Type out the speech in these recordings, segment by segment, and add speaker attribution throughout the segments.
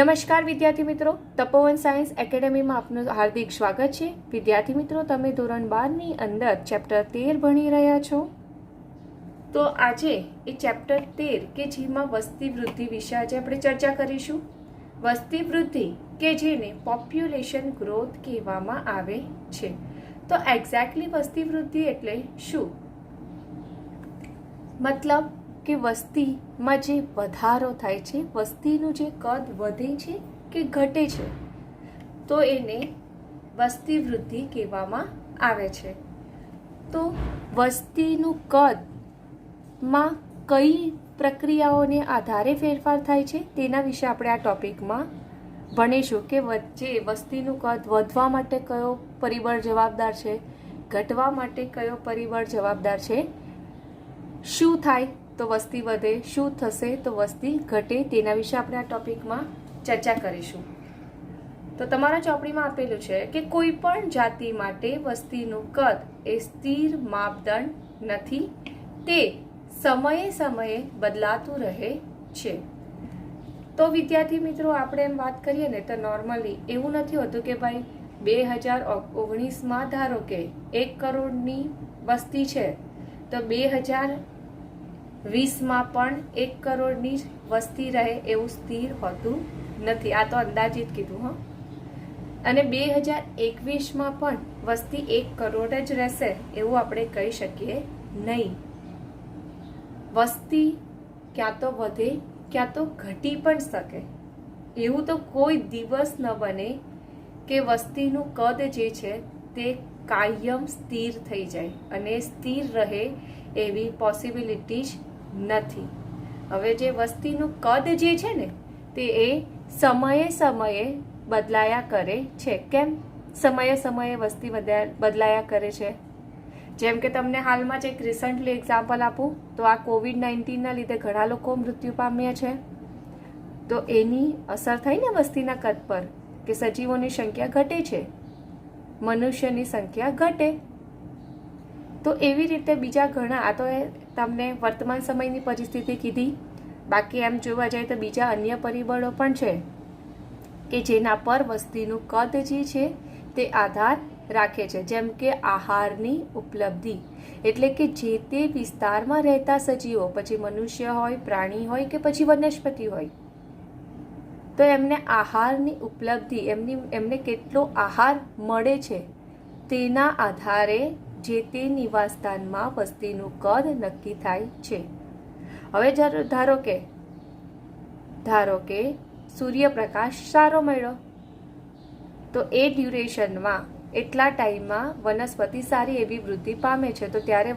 Speaker 1: નમસ્કાર વિદ્યાર્થી મિત્રો, તપોવન સાયન્સ એકેડેમીમાં આપનું હાર્દિક સ્વાગત છે। વિદ્યાર્થી મિત્રો, તમે ધોરણ 12ની અંદર ચેપ્ટર 13 ભણી રહ્યા છો। તો આજે એ ચેપ્ટર 13 કે જેમાં વસ્તી વૃદ્ધિ વિશે આજે આપણે ચર્ચા કરીશું। વસ્તી વૃદ્ધિ કે જેને પોપ્યુલેશન ગ્રોથ કહેવામાં આવે છે। તો એક્ઝેક્ટલી વસ્તી વૃદ્ધિ એટલે શું? મતલબ કે વસ્તીમાં જે વધારો થાય છે, વસ્તીનું જે કદ વધે છે કે ઘટે છે, તો એને વસ્તી વૃદ્ધિ કહેવામાં આવે છે। તો વસ્તીનું કદમાં કઈ પ્રક્રિયાઓને આધારે ફેરફાર થાય છે તેના વિશે આપણે આ ટોપિકમાં ભણીશું કે વસ્તીનું કદ વધવા માટે કયો પરિબળ જવાબદાર છે, ઘટવા માટે કયો પરિબળ જવાબદાર છે, શું થાય તો વસ્તી વધે, શું થશે તો વસ્તી ઘટે, તેના વિશે આપણે આ ટોપિકમાં ચર્ચા કરીશું। તો તમારા ચોપડીમાં આપેલું છે કે કોઈ પણ જાતિ માટે વસ્તીનું કદ એ સ્થિર માપદંડ નથી, તે સમયે સમયે બદલાતું રહે છે। તો વિદ્યાર્થી મિત્રો, આપણે એમ વાત કરીએ ને તો નોર્મલી એવું નથી હોતું કે ભાઈ 2019માં ધારો કે 1 કરોડની વસ્તી છે તો 2020માં પણ 1 કરોડની વસ્તી રહે એવું સ્થિર હોતું નથી। આ તો અંદાજિત કીધું હો। અને 2021માં પણ વસ્તી 1 કરોડ જ રહેશે એવું આપણે કહી શકીએ નહીં। વસ્તી ક્યાં તો વધે ક્યાં તો ઘટી પણ શકે। એવું તો કોઈ દિવસ ન બને કે વસ્તીનું કદ જે છે તે કાયમ સ્થિર થઈ જાય અને સ્થિર રહે એવી પોસિબિલિટી જ નથી। હવે જે વસ્તીનું કદ જે છે ને તે એ સમયે સમયે બદલાયા કરે છે। કેમ સમયે સમયે વસ્તી બદલાયા કરે છે? જેમ કે તમને હાલમાં જ એક રિસન્ટલી એક્ઝામ્પલ આપું તો આ COVID-19ના લીધે ઘણા લોકો મૃત્યુ પામ્યા છે, તો એની અસર થઈ ને વસ્તીના કદ પર કે સજીવોની સંખ્યા ઘટે છે, મનુષ્યની સંખ્યા ઘટે। તો એવી રીતે બીજા ઘણા, આ તો તમને વર્તમાન સમયની પરિસ્થિતિ કીધી, બાકી એમ જોવા જાય તો બીજા અન્ય પરિબળો પણ છે કે જેના પર વસ્તીનું કદ જે છે તે આધાર રાખે છે। જેમ કે આહારની ઉપલબ્ધિ, એટલે કે જે તે વિસ્તારમાં રહેતા સજીવો, પછી મનુષ્ય હોય, પ્રાણી હોય કે પછી વનસ્પતિ હોય, તો એમને આહારની ઉપલબ્ધિ, એમને કેટલો આહાર મળે છે તેના આધારે જે તે નિવાસસ્થાનમાં વસ્તીનું કદ નક્કી થાય છે। હવે ધારો કે સૂર્યપ્રકાશ સારો મળ્યો તો એ ડ્યુરેશનમાં, એટલા ટાઈમમાં વનસ્પતિ સારી એવી વૃદ્ધિ પામે છે, તો ત્યારે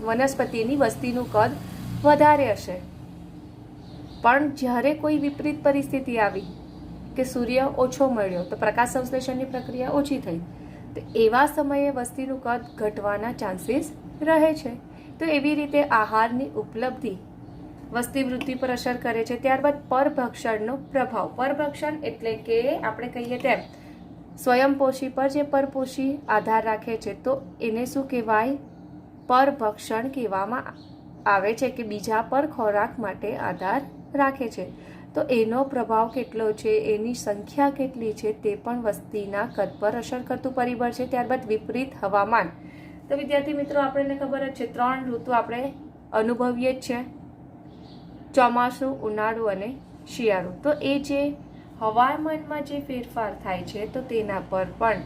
Speaker 1: વનસ્પતિની વસ્તીનું કદ વધારે હશે। પણ જ્યારે કોઈ વિપરીત પરિસ્થિતિ આવી કે સૂર્ય ઓછો મળ્યો તો પ્રકાશ સંશ્લેષણની પ્રક્રિયા ઓછી થઈ, તો એવા સમયે વસ્તીનું કદ ઘટવાના ચાન્સીસ રહે છે। તો એવી રીતે આહારની ઉપલબ્ધિ વસ્તી વૃદ્ધિ પર અસર કરે છે। ત્યારબાદ પરભક્ષણનો પ્રભાવ। પરભક્ષણ એટલે કે આપણે કહીએ તેમ સ્વયંપોષી પર જે પરપોષી આધાર રાખે છે, તો એને શું કહેવાય? પરભક્ષણ કહેવામાં આવે છે કે બીજા પર ખોરાક માટે આધાર રાખે છે। તો એનો પ્રભાવ કેટલો છે, એની સંખ્યા કેટલી છે, તે પણ વસ્તીના કદ પર અસર કરતું પરિબળ છે। ત્યારબાદ વિપરીત હવામાન। તો વિદ્યાર્થી મિત્રો, આપણને ખબર જ છે 3 ઋતુ આપણે અનુભવીએ જ છે, ચોમાસું, ઉનાળુ અને શિયાળુ। તો એ જે હવામાનમાં જે ફેરફાર થાય છે તો તેના પર પણ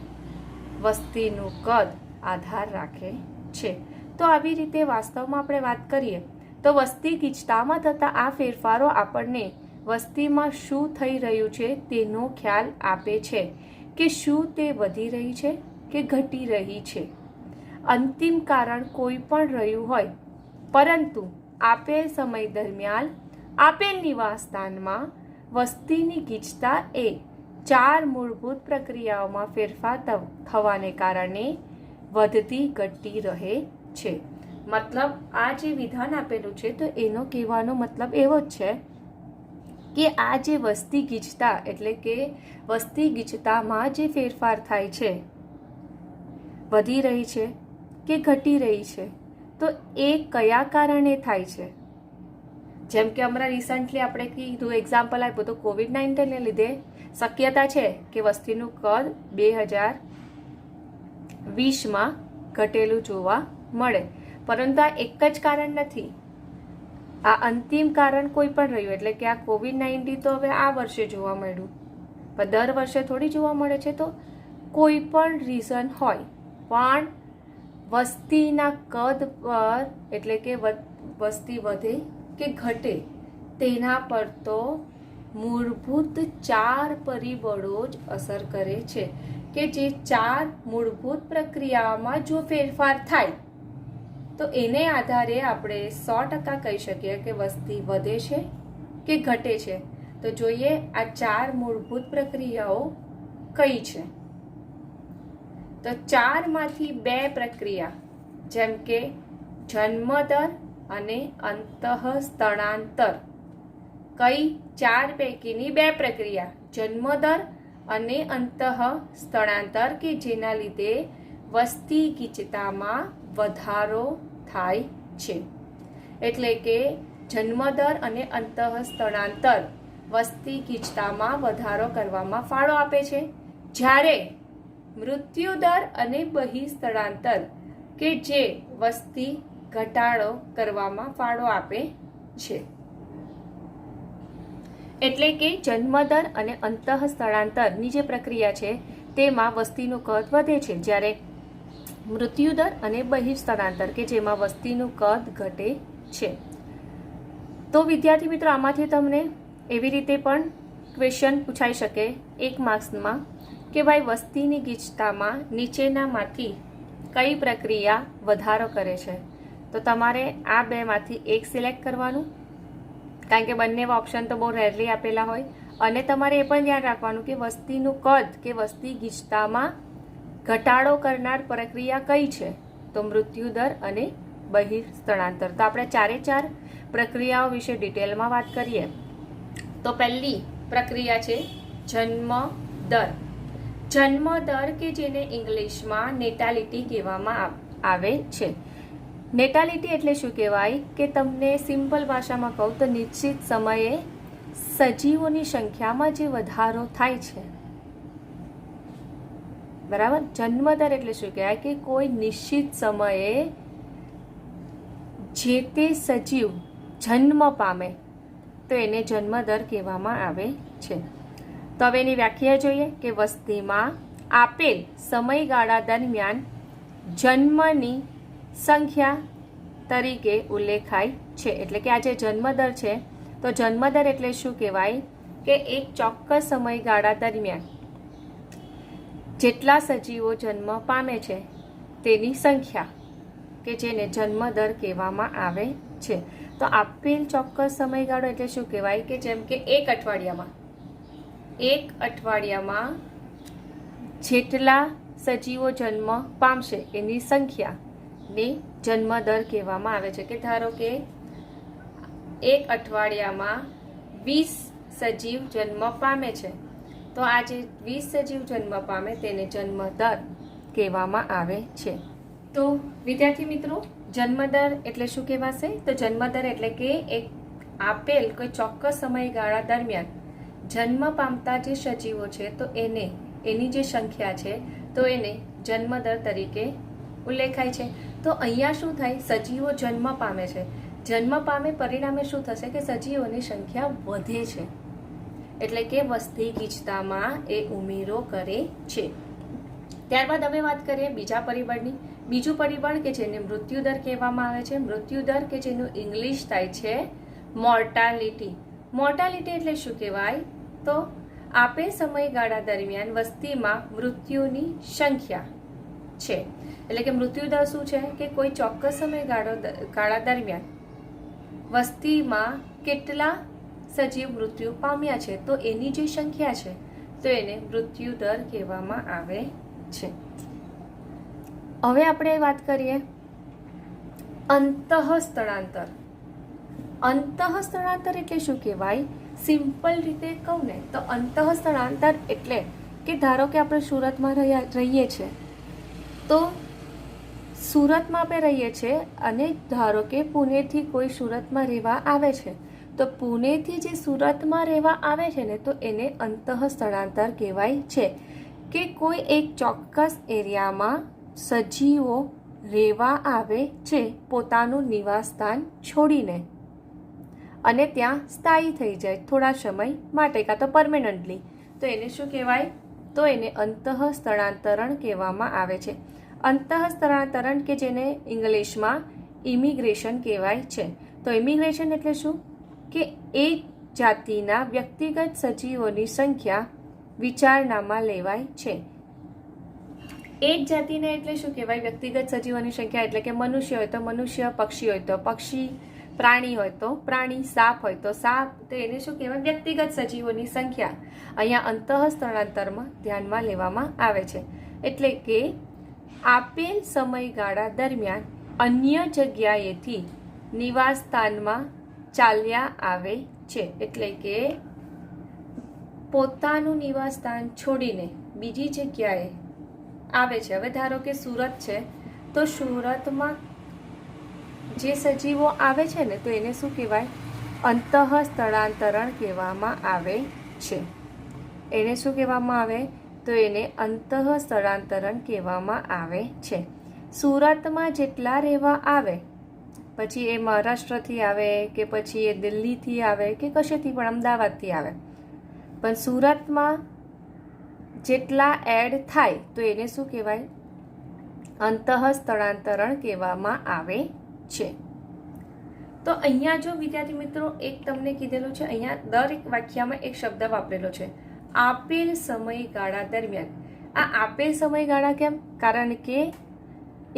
Speaker 1: વસ્તીનું કદ આધાર રાખે છે। તો આવી રીતે વાસ્તવમાં આપણે વાત કરીએ તો વસ્તી ગીચતામાં થતા આ ફેરફારો આપણને વસ્તીમાં શું થઈ રહ્યું છે તેનો ખ્યાલ આપે છે કે શું તે વધી રહી છે કે ઘટી રહી છે। અંતિમ કારણ કોઈ પણ રહ્યું હોય, પરંતુ આપેલ સમય દરમિયાન આપેલ નિવાસસ્થાનમાં વસ્તીની ગીચતા એ 4 મૂળભૂત પ્રક્રિયાઓમાં ફેરફાર થવાને કારણે વધતી ઘટતી રહે છે। મતલબ આ જે વિધાન આપેલું છે તો એનો કહેવાનો મતલબ એવો જ છે કે આ જે વસ્તી ગીચતા એટલે કે વસ્તી ગીચતામાં જે ફેરફાર થાય છે, વધી રહી છે કે ઘટી રહી છે, તો એ કયા કારણે થાય છે? જેમ કે હમણાં રિસન્ટલી આપણે કીધું એક્ઝામ્પલ આપ્યું તો COVID-19ને લીધે શક્યતા છે કે વસ્તીનું કદ 2020માં ઘટેલું જોવા મળે, પરંતુ આ એક જ કારણ નથી, આ અંતિમ કારણ કોઈ પણ રહ્યું. એટલે કે આ COVID-19 તો હવે આ વર્ષે જોવા મળ્યું, પણ દર વર્ષે થોડી જોવા મળે છે. તો કોઈ પણ રીઝન હોય, પણ વસ્તીના કદ પર એટલે કે વસ્તી વધે કે ઘટે તેના પર તો મૂળભૂત 4 પરિબળો જ અસર કરે છે, કે જે 4 મૂળભૂત પ્રક્રિયામાં જો ફેરફાર થાય તો એને આધારે આપણે 100% કહી શકીએ કે વસ્તી વધે છે કે ઘટે છે. તો જોઈએ આ 4 મૂળભૂત પ્રક્રિયાઓ કઈ છે. તો 4માંથી 2 પ્રક્રિયા, જેમ કે જન્મદર અને અંતઃસ્થળાંતર. કઈ? 4 પૈકીની 2 પ્રક્રિયા, જન્મદર અને અંતઃસ્થળાંતર, કે જેના લીધે વસ્તી ગીચતામાં વધારો થાય છે. એટલે કે જન્મદર અને અંતઃસ્થળાંતર વસ્તી ગીચતામાં વધારો કરવામાં ફાળો આપે છે, જ્યારે મૃત્યુદર અને બહિસ્થળાંતર કે જે વસ્તી ઘટાડો કરવામાં ફાળો આપે છે. એટલે કે જન્મદર અને અંતઃસ્થળાંતરની જે પ્રક્રિયા છે તેમાં વસ્તીનું કદ વધે છે, જ્યારે મૃત્યુદર અને બહિસ્થળાંતર કે જેમાં વસ્તીનું કદ ઘટે છે. તો વિદ્યાર્થી મિત્રો, આમાંથી તમને એવી રીતે પણ ક્વેશ્ચન પૂછાઈ શકે 1 માર્ક્સમાં કે ભાઈ વસ્તીની ગીચતામાં નીચેનામાંથી કઈ પ્રક્રિયા વધારો કરે છે. તો તમારે આ 2માંથી એક સિલેક્ટ કરવાનું, કારણ કે બંને ઓપ્શન તો બહુ રેરલી આપેલા હોય. અને તમારે એ પણ ધ્યાન રાખવાનું કે વસ્તીનું કદ કે વસ્તી ગીચતામાં ઘટાડો કરનાર પ્રક્રિયા કઈ છે. તો મૃત્યુદર અને બહિસ્થળાંતર. તો આપણે 4 પ્રક્રિયાઓ વિશે ડિટેલમાં વાત કરીએ. તો પહેલી પ્રક્રિયા છે જન્મદર. જન્મદર કે જેને ઇંગ્લિશમાં નેટાલિટી કહેવામાં આવે છે. નેટાલિટી એટલે શું કહેવાય કે તમને સિમ્પલ ભાષામાં કહું તો નિશ્ચિત સમયે સજીવોની સંખ્યામાં જે વધારો થાય છે, બરાબર. જન્મદર એટલે શું કહેવાય કે કોઈ નિશ્ચિત સમયે જે તે સજીવ જન્મ પામે તો એને જન્મદર કહેવામાં આવે છે. તો હવે એની વ્યાખ્યા જોઈએ કે વસ્તીમાં આપેલ સમયગાળા દરમિયાન જન્મની સંખ્યા તરીકે ઉલ્લેખાય છે. એટલે કે આ જે જન્મદર છે, તો જન્મદર એટલે શું કહેવાય કે એક ચોક્કસ સમયગાળા દરમિયાન જેટલા સજીવો જન્મ પામે છે તેની સંખ્યા, કે જેને જન્મદર કહેવામાં આવે છે. તો આપેલ ચોક્કસ સમયગાળો એટલે શું કહેવાય કે જેમ કે એક અઠવાડિયામાં જેટલા સજીવો જન્મ પામશે એની સંખ્યાને જન્મદર કહેવામાં આવે છે. કે ધારો કે એક અઠવાડિયામાં 20 સજીવ જન્મ પામે છે, તો આ જે 20 સજીવ જન્મ પામે તેને જન્મદર કહેવામાં આવે છે. તો વિદ્યાર્થી મિત્રો, જન્મદર એટલે શું કહેવાશે? તો જન્મદર એટલે કે એક આપેલ કોઈ ચોક્કસ સમયગાળા દરમિયાન જન્મ પામતા જે સજીવો છે તો એની જે સંખ્યા છે તો એને જન્મદર તરીકે ઉલ્લેખાય છે. તો અહીંયા શું થાય? સજીવો જન્મ પામે છે, જન્મ પામે પરિણામે શું થશે કે સજીવોની સંખ્યા વધે છે, એટલે કે વસ્તી ગીચતામાં એ ઉમેરો કરે છે. ત્યારબાદ હવે વાત કરીએ બીજા પરિબળની. બીજું પરિબળ કે જેને મૃત્યુદર કહેવામાં આવે છે. મૃત્યુદર કે જેનું ઇંગ્લિશ થાય છે મોર્ટાલિટી. મોર્ટાલિટી એટલે શું કહેવાય? તો આપેલ સમયગાળા દરમિયાન વસ્તીમાં મૃત્યુની સંખ્યા છે. એટલે કે મૃત્યુદર શું છે કે કોઈ ચોક્કસ સમયગાળા દરમિયાન વસ્તીમાં કેટલા સજીવ મૃત્યુ પામ્યા છે તો એની જે સંખ્યા છે તો એને મૃત્યુદર કહેવામાં આવે છે. હવે આપણે વાત કરીએ અંતઃસ્થળાંતર. અંતઃસ્થળાંતર એટલે શું કહેવાય? સિમ્પલ રીતે કહું ને તો અંતઃસ્થળાંતર એટલે કે ધારો કે આપણે સુરતમાં રહીએ છીએ, તો સુરતમાં આપણે રહીએ છીએ અને ધારો કે પુણેથી કોઈ સુરતમાં રહેવા આવે છે, તો પુણેથી જે સુરતમાં રહેવા આવે છે ને તો એને અંતઃ સ્થળાંતર કહેવાય છે કે કોઈ એક ચોક્કસ એરિયામાં સજીવો રહેવા આવે છે પોતાનું નિવાસસ્થાન છોડીને અને ત્યાં સ્થાયી થઈ જાય થોડા સમય માટે કાં તો પરમેનન્ટલી, તો એને શું કહેવાય? તો એને અંતઃ સ્થળાંતરણ કહેવામાં આવે છે. અંતઃ સ્થળાંતરણ કે જેને ઇંગ્લિશમાં ઇમિગ્રેશન કહેવાય છે. તો ઇમિગ્રેશન એટલે શું? કે એ જાતિના વ્યક્તિગત સજીવોની સંખ્યા વિચારણામાં લેવાય છે. એ જ જાતિના એટલે શું કહેવાય? વ્યક્તિગત સજીવોની સંખ્યા એટલે કે મનુષ્ય હોય તો મનુષ્ય, પક્ષી હોય તો પક્ષી, પ્રાણી હોય તો પ્રાણી, સાપ હોય તો સાપ, તો એને શું કહેવાય? વ્યક્તિગત સજીવોની સંખ્યા અહીંયા અંતઃ સ્થળાંતરમાં ધ્યાનમાં લેવામાં આવે છે. એટલે કે આપેલ સમયગાળા દરમિયાન અન્ય જગ્યાએથી નિવાસ સ્થાનમાં ચાલ્યા આવે છે. એટલે કે પોતાનું નિવાસ સ્થાન છોડીને બીજી જગ્યાએ આવે છે. હવે ધારો કે સુરત છે તો સુરતમાં જે સજીવો આવે છે ને તો એને શું કહેવાય? અંતઃ સ્થળાંતરણ કહેવામાં આવે છે. એને શું કહેવામાં આવે? તો એને અંતઃ સ્થળાંતરણ કહેવામાં આવે છે. સુરતમાં જેટલા રહેવા આવે, પછી એ મહારાષ્ટ્રથી આવે કે પછી એ દિલ્હીથી આવે કે કશેથી પણ, અમદાવાદથી આવે, પણ સુરતમાં જેટલા એડ થાય તો એને શું કહેવાય? અંતઃ સ્થળાંતરણ કહેવામાં આવે છે. તો અહીંયા જો વિદ્યાર્થી મિત્રો એક તમને કીધેલું છે, અહીંયા દરેક વાક્યમાં એક શબ્દ વાપરેલો છે, આપેલ સમયગાળા દરમિયાન. આ આપેલ સમયગાળા કેમ? કારણ કે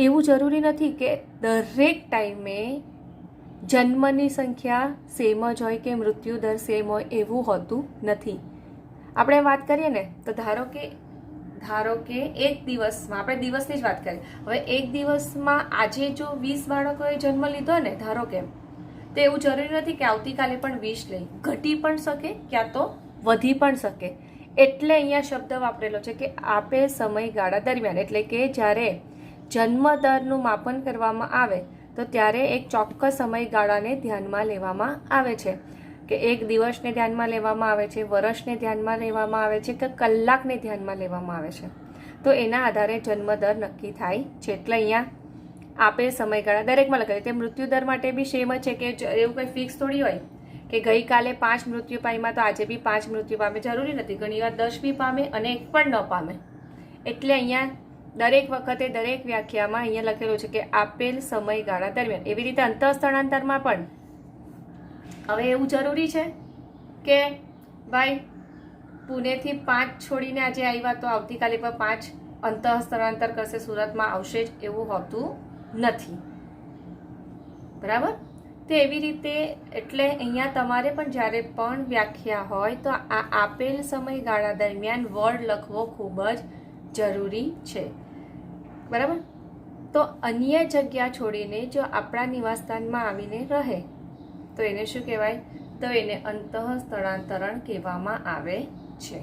Speaker 1: એવું જરૂરી નથી કે દરેક ટાઈમે જન્મની સંખ્યા સેમ જ હોય કે મૃત્યુદર સેમ હોય, એવું હોતું નથી. આપણે વાત કરીએ ને તો ધારો કે એક દિવસમાં, આપણે દિવસની જ વાત કરીએ, હવે એક દિવસમાં આજે જો 20 બાળકોએ જન્મ લીધો ને ધારો કે, તો એવું જરૂરી નથી કે આવતીકાલે પણ 20 લે, ઘટી પણ શકે ક્યાં તો વધી પણ શકે. એટલે અહીંયા શબ્દ વાપરેલો છે કે આપેલ સમયગાળા દરમિયાન, એટલે કે જ્યારે જન્મદરનું માપન કરવામાં આવે તો ત્યારે એક ચોક્કસ સમયગાળાને ધ્યાનમાં લેવામાં આવે છે. કે એક દિવસને ધ્યાનમાં લેવામાં આવે છે, વર્ષને ધ્યાનમાં લેવામાં આવે છે કે કલાકને ધ્યાનમાં લેવામાં આવે છે. તો એના આધારે જન્મદર નક્કી થાય છે. એટલે અહીંયા આપેલ સમયગાળા દરેકમાં લખાય. તે મૃત્યુદર માટે બી સેમ જ છે કે એવું કંઈ ફિક્સ થોડી હોય કે ગઈકાલે 5 મૃત્યુ પામ્યા તો આજે બી 5 મૃત્યુ પામે, જરૂરી નથી. ઘણી વાર 10 બી પામે અને 1 પણ ન પામે. એટલે અહીંયા દરેક વખતે દરેક વ્યાખ્યામાં અહીંયા લખેલું છે કે આપેલ સમયગાળા દરમિયાન. એવી રીતે અંતઃ સ્થળાંતરમાં પણ હવે એવું જરૂરી છે કે ભાઈ પુણેથી 5 છોડીને આજે આવ્યા તો આવતીકાલે પણ 5 અંતઃ સ્થળાંતર કરશે, સુરતમાં આવશે જ, એવું હોતું નથી. બરાબર? તો એવી રીતે એટલે અહીંયા તમારે પણ જ્યારે પણ વ્યાખ્યા હોય તો આ આપેલ સમયગાળા દરમિયાન વર્ડ લખવો ખૂબ જ જરૂરી છે. બરાબર? તો અન્ય જગ્યા છોડીને જો આપણા નિવાસસ્થાનમાં આવીને રહે તો એને શું કહેવાય? તો એને અંતઃ સ્થળાંતરણ કહેવામાં આવે છે.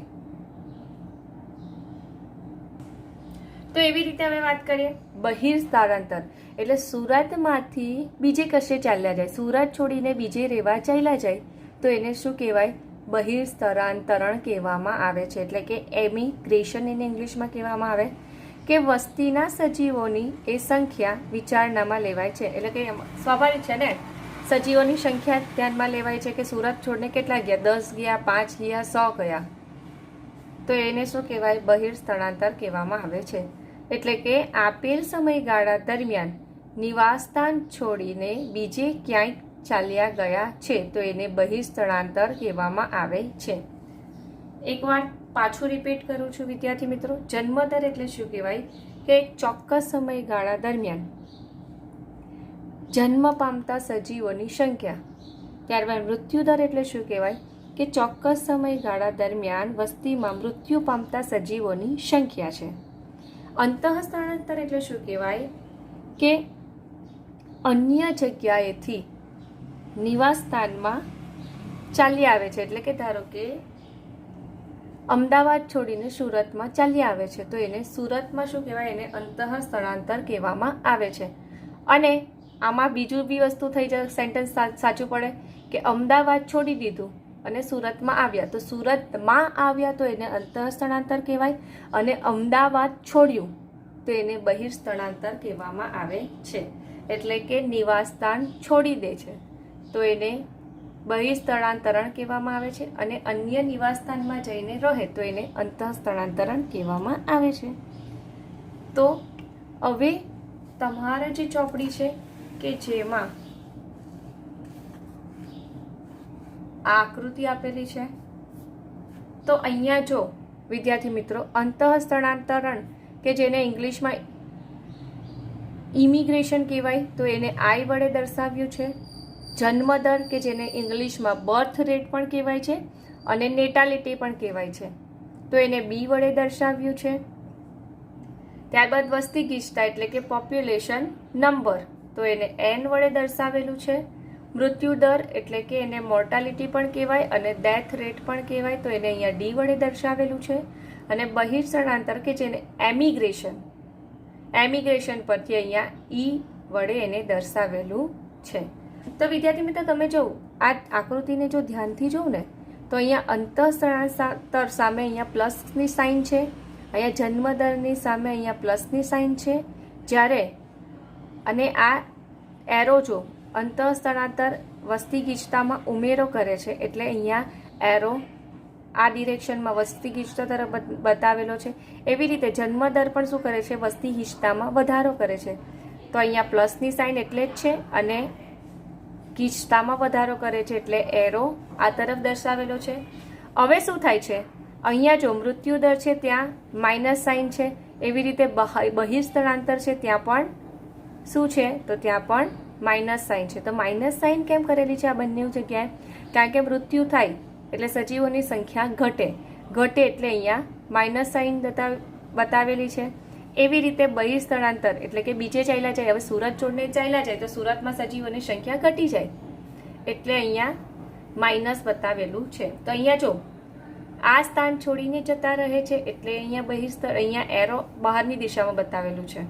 Speaker 1: તો એવી રીતે હવે વાત કરીએ બહિર સ્થળાંતર. એટલે સુરતમાંથી બીજે કશે ચાલ્યા જાય, સુરત છોડીને બીજે રહેવા ચાલ્યા જાય તો એને શું કહેવાય? બહિર સ્થળાંતરણ કહેવામાં આવે છે. એટલે કે એમિગ્રેશન એને ઇંગ્લિશમાં કહેવામાં આવે. કે વસ્તીના સજીવોની એ સંખ્યા વિચારણામાં લેવાય છે. એટલે કે સ્વાભાવિક છે ને, સજીવોની સંખ્યા ધ્યાનમાં લેવાય છે કે સુરત છોડીને કેટલા ગયા? 10 ગયા, 5 ગયા, 100 ગયા. તો એને શું કહેવાય? બહિર સ્થળાંતર કહેવામાં આવે છે. એટલે કે આપેલ સમયગાળા દરમિયાન નિવાસસ્થાન છોડીને બીજે ક્યાંય ચાલ્યા ગયા છે તો એને બહિર સ્થળાંતર કહેવામાં આવે છે. એકવાર પાછું રિપીટ કરું છું વિદ્યાર્થી મિત્રો. જન્મદર એટલે શું કહેવાય? કે એક ચોક્કસ સમયગાળા દરમિયાન જન્મ પામતા સજીવોની સંખ્યા. ત્યારબાદ મૃત્યુદર એટલે શું કહેવાય? કે ચોક્કસ સમયગાળા દરમિયાન વસ્તીમાં મૃત્યુ પામતા સજીવોની સંખ્યા છે. અંતઃ સ્થળાંતર એટલે શું કહેવાય? કે અન્ય જગ્યાએથી નિવાસ સ્થાનમાં ચાલી આવે છે. એટલે કે ધારો કે અમદાવાદ છોડીને સુરતમાં ચાલી આવે છે તો એને સુરતમાં શું કહેવાય? એને અંતઃ સ્થળાંતર કહેવામાં આવે છે. અને આમાં બીજું બી વસ્તુ થઈ જાય, સેન્ટેન્સ સાચું પડે કે અમદાવાદ છોડી દીધું અને સુરતમાં આવ્યા, તો સુરતમાં આવ્યા તો એને અંતઃસ્થળાંતર કહેવાય, અને અમદાવાદ છોડ્યું તો એને બહિર્સ્થળાંતર કહેવામાં આવે છે. એટલે કે નિવાસસ્થાન છોડી દે છે તો એને બહિર્સ્થળાંતરણ કહેવામાં આવે છે, અને અન્ય નિવાસસ્થાનમાં જઈને રહે તો એને અંતઃસ્થળાંતરણ કહેવામાં આવે છે. તો હવે તમારા જે ચોપડી છે કે જેમાં આકૃતિ આપેલી છે, તો અહીંયા જો વિદ્યાર્થી મિત્રો અંતઃસ્થળાંતરણ કે જેને ઇંગ્લિશમાં ઇમિગ્રેશન કહેવાય તો એને આઈ વડે દર્શાવ્યું છે. જન્મદર કે જેને ઇંગ્લિશમાં બર્થ રેટ પણ કહેવાય છે અને નેટાલિટી પણ કહેવાય છે તો એને બી વડે દર્શાવ્યું છે. ત્યારબાદ વસ્તી ગીચતા એટલે કે પોપ્યુલેશન નંબર તો એને એન વડે દર્શાવેલું છે. મૃત્યુદર એટલે કે એને મોર્ટાલિટી પણ કહેવાય અને ડેથ રેટ પણ કહેવાય તો એને અહીંયા ડી વડે દર્શાવેલું છે. અને બહિર્સ્થળાંતર કે જેને એમિગ્રેશન પરથી અહીંયા ઈ વડે એને દર્શાવેલું છે. તો વિદ્યાર્થી મિત્રો તમે જો આ આકૃતિને જો ધ્યાનથી જોઉં ને તો અહીંયા અંતઃસ્થળાંતર સામે અહીંયા પ્લસની સાઇન છે, અહીંયા જન્મદરની સામે અહીંયા પ્લસની સાઇન છે. જ્યારે અને આ એરો જો અંતઃસ્થળાંતર વસ્તી ગીચતામાં ઉમેરો કરે છે એટલે અહીંયા એરો આ ડિરેક્શનમાં વસ્તી ગીચતા તરફ બતાવેલો છે. એવી રીતે જન્મદર પણ શું કરે છે, વસ્તી ગીચતામાં વધારો કરે છે તો અહીંયા પ્લસની સાઇન એટલે જ છે, અને ગીચતામાં વધારો કરે છે એટલે એરો આ તરફ દર્શાવેલો છે. હવે શું થાય છે, અહીંયા જો મૃત્યુદર છે ત્યાં માઇનસ સાઇન છે, એવી રીતે બહિર્સ્થળાંતર છે ત્યાં પણ શું છે તો ત્યાં પણ માઇનસ સાઇન છે. તો માઇનસ સાઇન કેમ કરેલી છે આ બંને જગ્યાએ? કારણ કે મૃત્યુ થાય એટલે સજીવોની સંખ્યા ઘટે એટલે અહીંયા માઇનસ સાઇન બતાવેલી છે. એવી રીતે બહિર્સ્થળાંતર એટલે કે બીજે ચાલ્યા જાય, હવે સુરત છોડીને ચાલ્યા જાય તો સુરતમાં સજીવોની સંખ્યા ઘટી જાય એટલે અહીંયા માઇનસ બતાવેલું છે. તો અહીંયા જો આ સ્થાન છોડીને જતા રહે છે એટલે અહીંયા એરો બહારની દિશામાં બતાવેલું છે.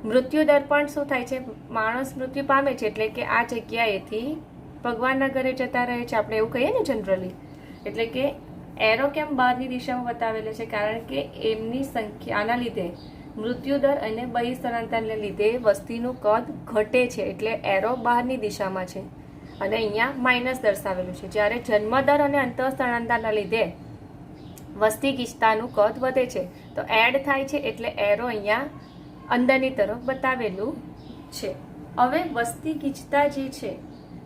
Speaker 1: મૃત્યુદર પણ શું થાય છે, માણસ મૃત્યુ પામે છે એટલે કે આ જગ્યાએથી ભગવાનના ઘરે જતા રહે છે, આપણે એવું કહીએ ને જનરલી. એટલે કે એરો કેમ બહારની દિશામાં બતાવેલો છે? કારણ કે એમની સંખ્યાના લીધે મૃત્યુદર અને બહિર્સ્થળાંતરને લીધે વસ્તીનું કદ ઘટે છે એટલે એરો બહારની દિશામાં છે અને અહીંયા માઇનસ દર્શાવેલું છે. જ્યારે જન્મદર અને અંતઃસ્થળાંતરના લીધે વસ્તી ગીચતાનું કદ વધે છે તો એડ થાય છે એટલે એરો અહીંયા અંદરની તરફ બતાવેલું છે. હવે વસ્તી ગીચતા જે છે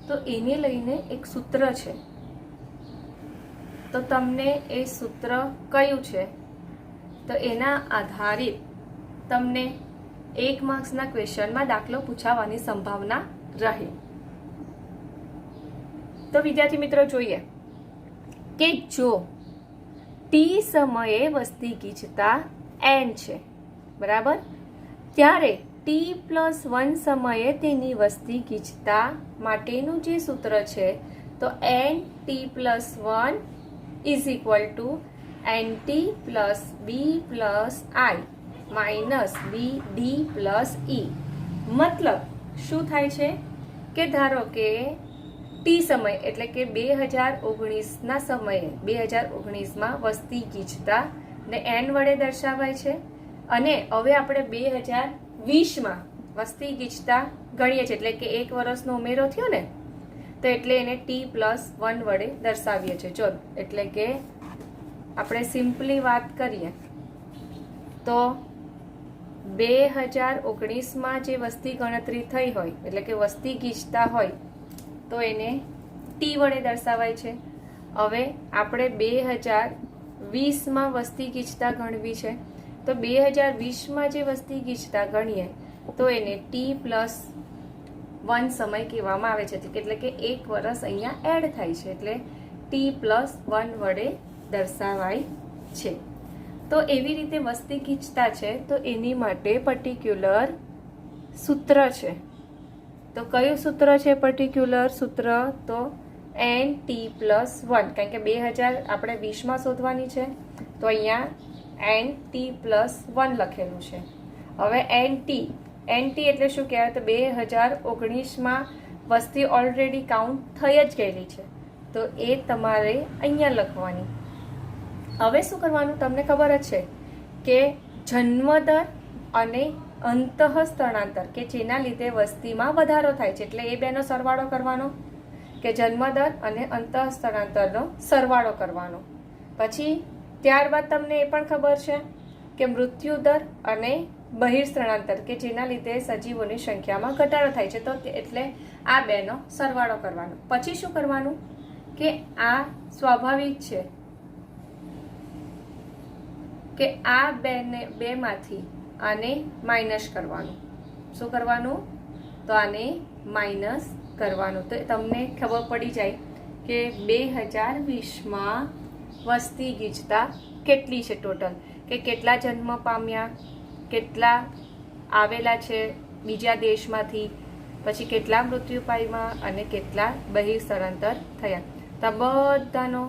Speaker 1: તો એને લઈને એક સૂત્ર છે, તો તમને એ સૂત્ર કયું છે તો એના આધારિત તમને 1 માર્ક્સના ક્વેશ્ચનમાં દાખલો પૂછાવાની સંભાવના રહે. તો વિદ્યાર્થી મિત્રો જોઈએ કે જો ટી સમયે વસ્તી ગીચતા n છે, બરાબર, ત્યારે t+1 સમયે તેની વસ્તી ગીચતા માટેનું જે સૂત્ર છે તો nt+1 is equal to nt plus b plus i minus bd plus e. મતલબ શું થાય છે કે ધારો કે ટી સમય એટલે કે 2019ના સમયે 2019માં વસ્તી ગીચતા ને n વડે દર્શાવાય છે, અને હવે આપણે 2020માં વસ્તી ગીચતા ગણીએ છીએ એટલે કે 1 વર્ષનો ઉમેરો થયો ને તો એટલે એને t+1 વડે દર્શાવીએ છીએ. ચલો એટલે કે આપણે સિમ્પલી વાત કરીએ તો 2019માં જે વસ્તી ગણતરી થઈ હોય એટલે કે વસ્તી ગીચતા હોય તો એને ટી વડે દર્શાવાય છે. હવે આપણે 2020માં વસ્તી ગીચતા ગણવી છે તો 2020માં જે વસ્તી ગીચતા ગણીએ તો એને t+1 સમય કહેવામાં આવે છે એટલે કે 1 વર્ષ અહીંયા એડ થાય છે એટલે t+1 વડે દર્શાવાય છે. તો એવી રીતે વસ્તી ગીચતા છે તો એની માટે પર્ટિક્યુલર સૂત્ર છે. તો કયું સૂત્ર છે પર્ટિક્યુલર સૂત્ર? તો nt+1, કારણ કે 2000 આપણે 20માં શોધવાની છે તો અહીંયા nt+1 લખેલું છે. હવે nt એટલે શું કહેવાય તો 2019માં વસ્તી ઓલરેડી કાઉન્ટ થઈ જ ગયેલી છે, તો એ તમારે અહીંયા લખવાની. હવે શું કરવાનું તમને ખબર જ છે કે જન્મદર અને અંતઃસ્થળાંતર કે જેના લીધે વસ્તીમાં વધારો થાય છે, એટલે એ બેનો સરવાળો કરવાનો, કે જન્મદર અને અંતઃસ્થળાંતરનો સરવાળો કરવાનો. પછી ત્યારબાદ તમને એ પણ ખબર છે કે મૃત્યુદર અને બહિર્સ્થળાંતર કે જેના લીધે સજીવોની સંખ્યામાં ઘટાડો થાય છે, તો એટલે આ બેનો સરવાળો કરવાનો. પછી શું કરવાનું કે આ સ્વાભાવિક છે કે આ બેમાંથી આને માઇનસ કરવાનું. શું કરવાનું? તો આને માઇનસ કરવાનું. તો તમને ખબર પડી જાય કે 2020માં વસ્તી ગીચતા કેટલી છે ટોટલ, કે કેટલા જન્મ પામ્યા, કેટલા આવેલા છે બીજા દેશમાંથી, પછી કેટલા મૃત્યુ પામ્યા અને કેટલા બહિર્સ્થળાંતર થયા. તો બધાનો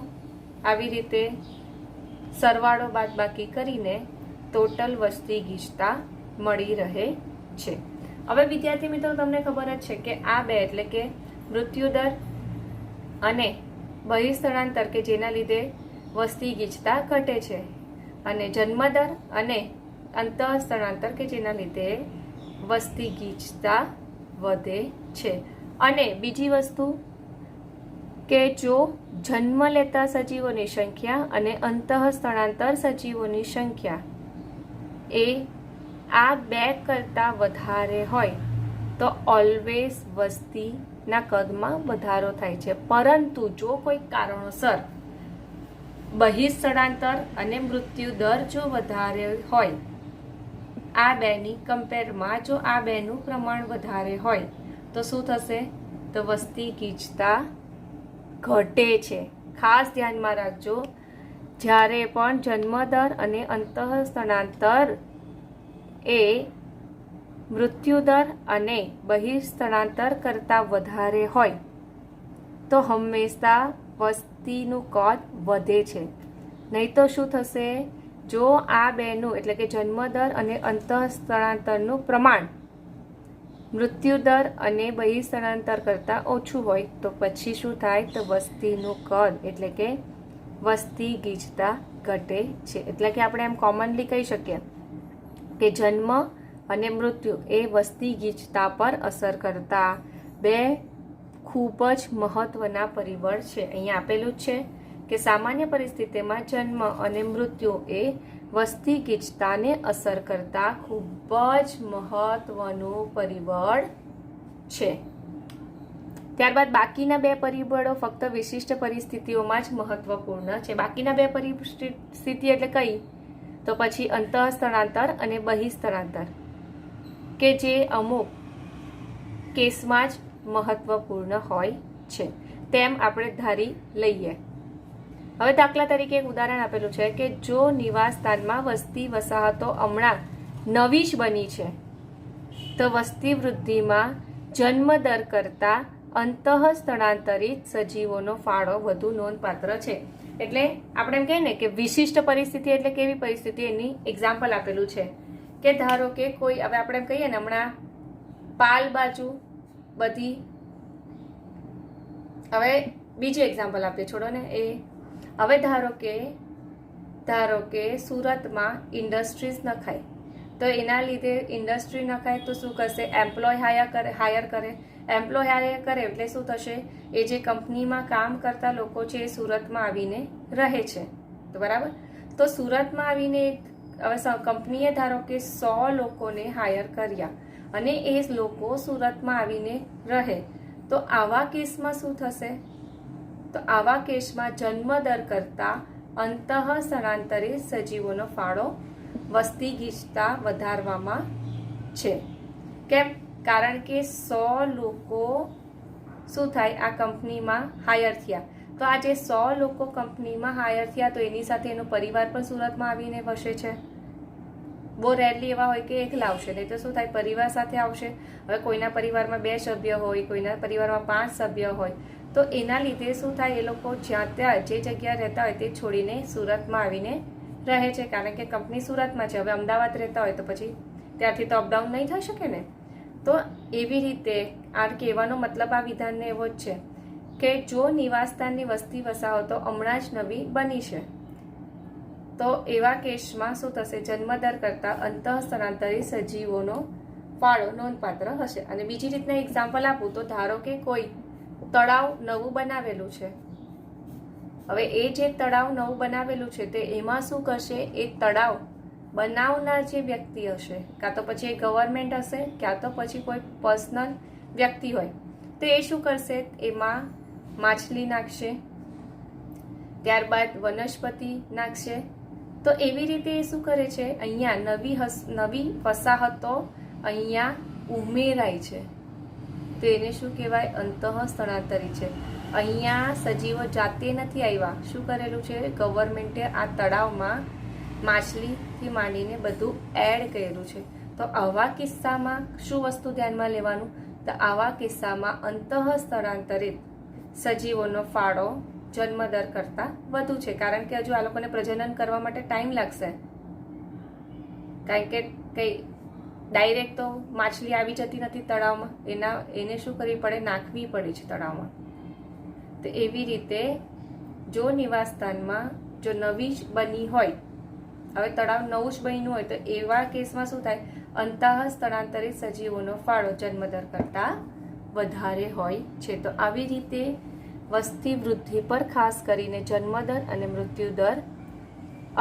Speaker 1: આવી રીતે સરવાળો બાદબાકી કરીને ટોટલ વસ્તી ગીચતા મળી રહે છે. હવે વિદ્યાર્થી મિત્રો તમને ખબર જ છે કે આ બે એટલે કે મૃત્યુદર અને બહિર્સ્થળાંતર કે જેના લીધે વસ્તી ગીચતા ઘટે છે, અને જન્મદર અને અંતઃસ્થળાંતર કે જેના લીધે વસ્તી ગીચતા વધે છે. અને બીજી વસ્તુ કે જો જન્મ લેતા સજીવોની સંખ્યા અને અંતઃસ્થળાંતર સજીવોની સંખ્યા એ આ બે કરતાં વધારે હોય તો ઓલવેઝ વસ્તીના કદમાં વધારો થાય છે. પરંતુ જો કોઈ કારણોસર બહિર્સ્થળાંતર અને મૃત્યુ દર જો વધારે હોય, આ બેની કમ્પેરમાં જો આ બેનું પ્રમાણ વધારે હોય તો શું થશે? તો વસ્તી ગીચતા ઘટે છે. ખાસ ધ્યાનમાં રાખજો, જ્યારે પણ જન્મદર અને અંતઃસ્થળાંતર એ મૃત્યુદર અને બહિર્સ્થળાંતર કરતાં વધારે હોય તો હંમેશા વસ્તીનું કદ વધે છે. નહીં તો શું થશે? જો આ બેનું એટલે કે જન્મદર અને અંતઃસ્થળાંતરનું પ્રમાણ મૃત્યુદર અને બહિર્સ્થળાંતર કરતાં ઓછું હોય તો પછી શું થાય? તો વસ્તીનું કદ એટલે કે વસ્તી ગીચતા ઘટે છે. એટલે કે આપણે એમ કોમનલી કહી શકીએ કે જન્મ અને મૃત્યુ એ વસ્તી ગીચતા પર અસર કરતા બે ખૂબ જ મહત્વના પરિબળ છે. અહીંયા આપેલું જ છે કે સામાન્ય પરિસ્થિતિમાં જન્મ અને મૃત્યુ એ વસ્તી ગીચતાને અસર કરતા ખૂબ જ મહત્વનું પરિબળ છે. ત્યારબાદ બાકીના બે પરિબળો ફક્ત વિશિષ્ટ પરિસ્થિતિઓમાં જ મહત્વપૂર્ણ છે. બાકીના બે પરિસ્થિતિ એટલે કઈ? તો પછી અંતઃસ્થળાંતર અને બહિર્સ્થળાંતર કે જે અમુક કેસમાં જ મહત્વપૂર્ણ હોય છે, તેમ આપણે ધારી લઈએ. હવે દાખલા તરીકે એક ઉદાહરણ આપેલું છે કે જો નિવાસ સ્થાનમાં વસ્તી વસાહતો હમણાં નવી જ બની છે તો વસ્તી વૃદ્ધિમાં જન્મદર કરતાં અંતઃસ્થળાંતરિત સજીવોનો ફાળો વધુ નોંધપાત્ર છે. એટલે આપણે એમ કહીએ ને કે વિશિષ્ટ પરિસ્થિતિ એટલે કેવી પરિસ્થિતિ, એની એક્ઝામ્પલ આપેલું છે કે ધારો કે કોઈ, હવે આપણે એમ કહીએ ને હમણાં પાલ બાજુ બધી, હવે બીજું એક્ઝામ્પલ આપીએ, છોડો ને એ. હવે ધારો કે સુરતમાં ઇન્ડસ્ટ્રીઝ નખાય તો એના લીધે ઇન્ડસ્ટ્રી નખાય તો શું કરશે? એમ્પ્લોય હાયર કરે. એમ્પ્લોય હાયર કરે એટલે શું થશે? એ જે કંપનીમાં કામ કરતા લોકો છે એ સુરતમાં આવીને રહે છે, તો બરાબર. તો સુરતમાં આવીને હવે કંપનીએ ધારો કે 100 લોકોને હાયર કર્યા અને એ લોકો સુરતમાં આવીને રહે, તો આવા કેસમાં શું થશે? તો આવા કેસમાં જન્મદર કરતાં અંતઃસ્થળાંતરિત સજીવોનો ફાળો વસ્તી ગીચતા વધારવામાં છે. કેમ? કારણ કે 100 લોકો શું થાય? આ કંપનીમાં હાયર થયા. તો આ જે 100 લોકો કંપનીમાં હાયર થયા તો એની સાથે એનો પરિવાર પણ સુરતમાં આવીને વસે છે. બહુ રેરલી એવા હોય કે એકલા આવશે, નહીં તો શું થાય? પરિવાર સાથે આવશે. હવે કોઈના પરિવારમાં 2 સભ્ય હોય, કોઈના પરિવારમાં 5 સભ્ય હોય, તો એના લીધે શું થાય? એ લોકો જ્યાં ત્યાં જે જગ્યાએ રહેતા હોય તે છોડીને સુરતમાં આવીને રહે છે, કારણ કે કંપની સુરતમાં છે. હવે અમદાવાદ રહેતા હોય તો પછી ત્યારથી તો અપડાઉન નહીં થઈ શકે ને. તો એવી રીતે આ કહેવાનો મતલબ આ વિધાનને એવો જ છે કે જો નિવાસસ્થાનની વસ્તી વસાહતો હમણાં જ નવી બની છે તો એવા કેસમાં શું થશે, જન્મદર કરતાં અંતઃસ્થળાંતરિત સજીવોનો ફાળો નોંધપાત્ર હશે. અને બીજી રીતના એક્ઝામ્પલ આપું તો ધારો કે કોઈ તળાવ નવું બનાવેલું છે. હવે એ જે તળાવ નવું બનાવેલું છે તે એમાં શું કરશે, એ તળાવ બનાવનાર જે વ્યક્તિ હશે, કાં તો પછી એ ગવર્મેન્ટ હશે, કાં તો પછી કોઈ પર્સનલ વ્યક્તિ હોય, તો એ શું કરશે, એમાં માછલી નાખશે, ત્યારબાદ વનસ્પતિ નાખશે. તો એવી રીતે એ શું કરે છે, અહીંયા નવી વસાહતો અહીંયા ઉમેરાય છે. તો એને શું કહેવાય, અંતઃસ્થળાંતરિત છે. અહીંયા સજીવો જાતે નથી આવ્યા, શું કરેલું છે, ગવર્મેન્ટે આ તળાવમાં માછલીથી માંડીને બધું એડ કરેલું છે. તો આવા કિસ્સામાં શું વસ્તુ ધ્યાનમાં લેવાનું, તો આવા કિસ્સામાં અંતઃસ્થળાંતરિત સજીવોનો ફાળો જન્મદર કરતાં વધુ છે. કારણ કે હજુ આ લોકોને પ્રજનન કરવા માટે ટાઈમ લાગશે. કારણ કે કઈ ડાયરેક્ટ તો માછલી આવી જતી નથી તળાવમાં, એને શું કરવી પડે, નાખવી પડે છે તળાવમાં. તો એવી રીતે જો નિવાસસ્થાનમાં જો નવી જ બની હોય, હવે તળાવ નવું જ બન્યું હોય, તો એવા કેસમાં શું થાય, અંતઃસ્થળાંતરિત સજીવોનો ફાળો જન્મદર કરતાં વધારે હોય છે. તો આવી રીતે વસ્તી વૃદ્ધિ પર ખાસ કરીને જન્મદર અને મૃત્યુદર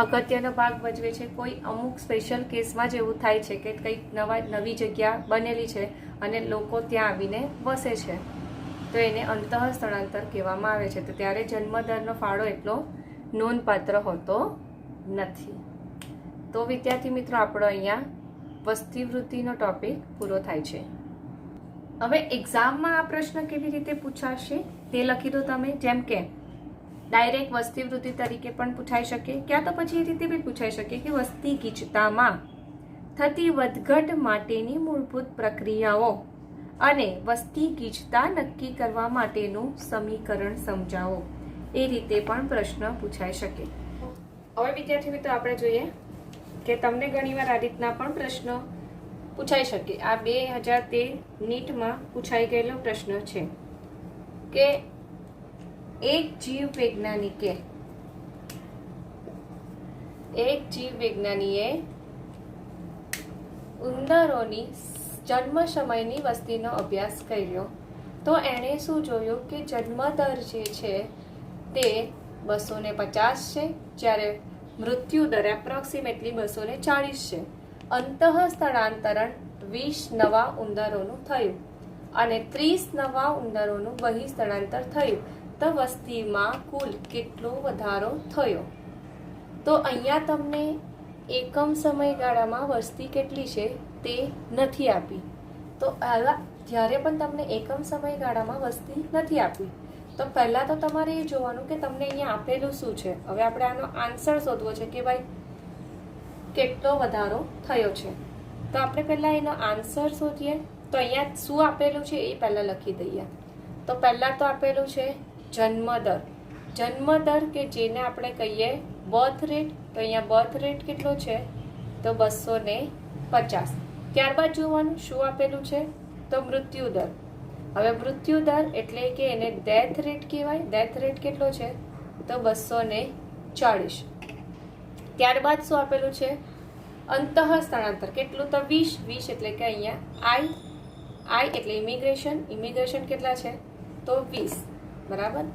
Speaker 1: અગત્યનો ભાગ ભજવે છે. કોઈ અમુક સ્પેશિયલ કેસમાં જ એવું થાય છે કે કંઈક નવી જગ્યા બનેલી છે અને લોકો ત્યાં આવીને વસે છે, તો એને અંતઃસ્થળાંતર કહેવામાં આવે છે. તો ત્યારે જન્મદરનો ફાળો એટલો નોંધપાત્ર હોતો નથી. તો વિદ્યાર્થી મિત્રો, આપણો અહીંયા વસ્તી વૃદ્ધિનો ટોપિક પૂરો થાય છે. હવે એક્ઝામમાં આ પ્રશ્ન કેવી રીતે પૂછાશે તે લખી દો તમે. જેમ કે ડાયરેક્ટ વસ્તી વૃદ્ધિ તરીકે પણ પૂછાઈ શકે, ક્યાં તો પછી એ રીતે બી પૂછાઈ શકે કે વસ્તી ગીચતામાં થતી વધઘટ માટેની મૂળભૂત પ્રક્રિયાઓ અને વસ્તી ગીચતા નક્કી કરવા માટેનું સમીકરણ સમજાવો. એ રીતે પણ પ્રશ્ન પૂછાઈ શકે. હવે વિદ્યાર્થી મિત્રો, આપણે જોઈએ કે તમને ઘણીવાર આ રીતના પણ પ્રશ્ન પૂછાઈ શકે. આ 2013 નીટમાં પૂછાઈ ગયેલો પ્રશ્ન છે કે એક જીવ વૈજ્ઞાનિએ ઉંદરોની જન્મ સમયની વસ્તીનો અભ્યાસ કર્યો. તો એણે શું જોયું કે જન્મદર જે છે તે 250 છે, જ્યારે મૃત્યુ દર એપ્રોક્સિમેટલી 240 છે. અંતઃસ્થળાંતરણ 20 નવા ઉંદરોનું થયું અને 30 નવા ઉંદરોનું બહિઃસ્થળાંતર થયું. તો વસ્તીમાં કુલ કેટલો વધારો થયો? તો અહીંયા તમને એકમ સમયગાળામાં વસ્તી કેટલી છે તે નથી આપી. તો જ્યારે પણ તમને એકમ સમયગાળામાં વસ્તી નથી આપી, તો પહેલાં તો તમારે એ જોવાનું કે તમને અહીંયા આપેલું શું છે. હવે આપણે આનો આન્સર શોધવો છે કે ભાઈ કેટલો વધારો થયો છે. તો આપણે પહેલાં એનો આન્સર શોધીએ. તો અહીંયા શું આપેલું છે એ પહેલાં લખી દઈએ. તો પહેલાં તો આપેલું છે જન્મદર કે જેને આપણે કહીએ બર્થ રેટ. તો અહીંયા બર્થ રેટ કેટલો છે, તો 250. ત્યારબાદ જોવાનું શું આપેલું છે, તો મૃત્યુદર. હવે મૃત્યુદર એટલે કે એને ડેથ રેટ કહેવાય. ડેથ રેટ કેટલો છે, તો 240. ત્યારબાદ શું આપેલું છે, અંતઃસ્થળાંતર કેટલું, તો 20 એટલે કે અહીંયા આઈ એટલે ઇમિગ્રેશન કેટલા છે, તો 20. બરાબર,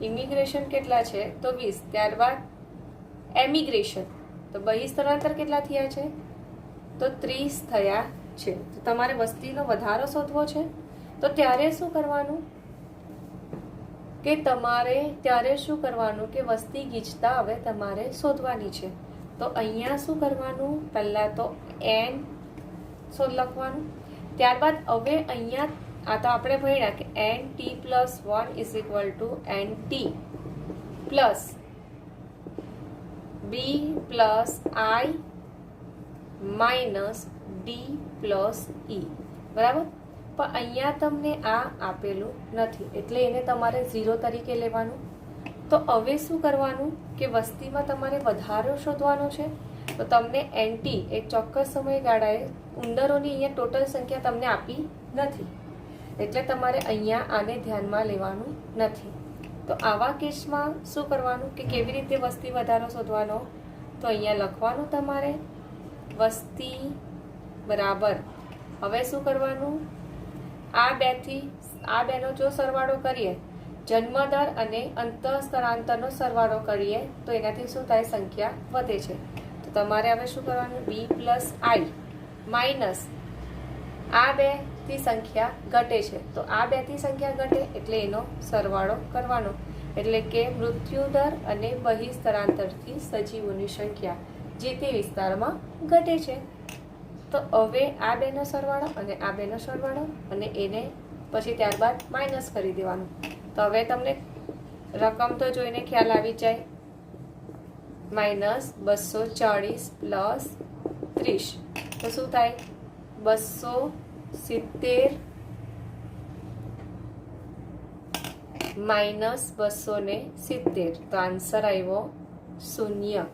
Speaker 1: ઇમિગ્રેશન કેટલા છે, તો 20. ત્યારબાદ એમિગ્રેશન, તો બહિઃસ્થળાંતર કેટલા થયા છે, તો 30 થયા છે. તો તમારે વસ્તીનો વધારો શોધવો છે. તો ત્યારે શું કરવાનું કે વસ્તી ગીચતા હવે તમારે શોધવાની છે. તો અહીંયા શું કરવાનું, પહેલાં તો એન લખવાનું. ત્યારબાદ હવે અહીંયા આ તો આપણે ભણ્યા કે NT+1 = NT+B+I-D+E. બરાબર. પણ અહીંયા તમને આ આપેલું નથી એટલે એને તમારે 0 તરીકે લેવાનું. તો હવે શું કરવાનું કે વસ્તીમાં તમારે વધારો શોધવાનો છે. તો તમને એન્ટી એક ચોક્કસ સમયગાળાએ ઉંદરોની અહીંયા ટોટલ સંખ્યા તમને આપી નથી, એટલે તમારે અહીંયા આને ધ્યાનમાં લેવાનું નથી. તો આવા કેસમાં શું કરવાનું કે કેવી રીતે વસ્તી વધારો શોધવાનો, તો અહીંયા લખવાનું તમારે વસ્તી બરાબર. હવે શું કરવાનું, આ બેનો જો સરવાળો કરીએ, જન્મદર અને અંતઃસ્થળાંતરનો સરવાળો કરીએ તો એનાથી શું થાય, સંખ્યા વધે છે. તો તમારે હવે શું કરવાનું, બી પ્લસ આઈ માઇનસ આ બેથી સંખ્યા ઘટે છે, તો આ બેથી સંખ્યા ઘટે એટલે એનો સરવાળો કરવાનો, એટલે કે મૃત્યુદર અને બહિઃસ્થળાંતરથી સજીવોની સંખ્યા જે તે વિસ્તારમાં ઘટે છે. તો હવે આ બેનો સરવાળો અને આ બેનો સરવાળો અને એને પછી ત્યારબાદ માઇનસ કરી દેવાનું. તો હવે તમને રકમ તો જોઈને ખ્યાલ આવી જાય, -240 પ્લસ 30 તો શું થાય, 270 માઇનસ 270, તો આન્સર આવ્યો 0.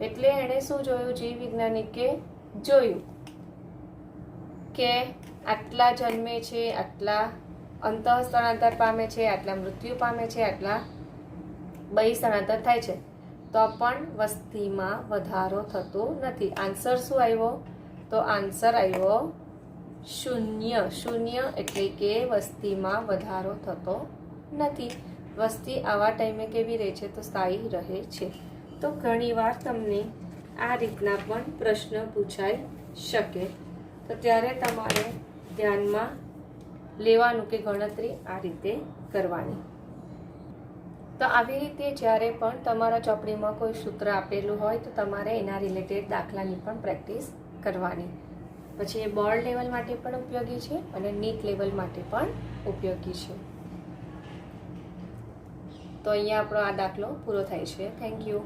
Speaker 1: એટલે એણે શું જોયું, જીવ વૈજ્ઞાનિકે જોયું કે આટલા જન્મે છે, આટલા અંતઃસ્થળાંતર પામે છે, આટલા મૃત્યુ પામે છે, આટલા બહિઃસ્થળાંતર થાય છે, તો પણ વસ્તીમાં વધારો થતો નથી. આન્સર શું આવ્યો, તો આન્સર આવ્યો 0. 0 એટલે કે વસ્તીમાં વધારો થતો નથી. વસ્તી આવા ટાઈમે કેવી રહે છે, તો સ્થાયી રહે છે. તો ઘણીવાર તમને આ રીતના પણ પ્રશ્ન પૂછાઈ શકે, તો ત્યારે તમારે ધ્યાનમાં લેવાનું કે ગણતરી આ રીતે કરવાની. તો આવી રીતે જ્યારે પણ તમારા ચોપડીમાં કોઈ સૂત્ર આપેલું હોય તો તમારે એના રિલેટેડ દાખલાની પણ પ્રેક્ટિસ કરવાની. પછી એ બોર્ડ લેવલ માટે પણ ઉપયોગી છે અને નીટ લેવલ માટે પણ ઉપયોગી છે. તો અહીંયા આપણો આ દાખલો પૂરો થાય છે. Thank you.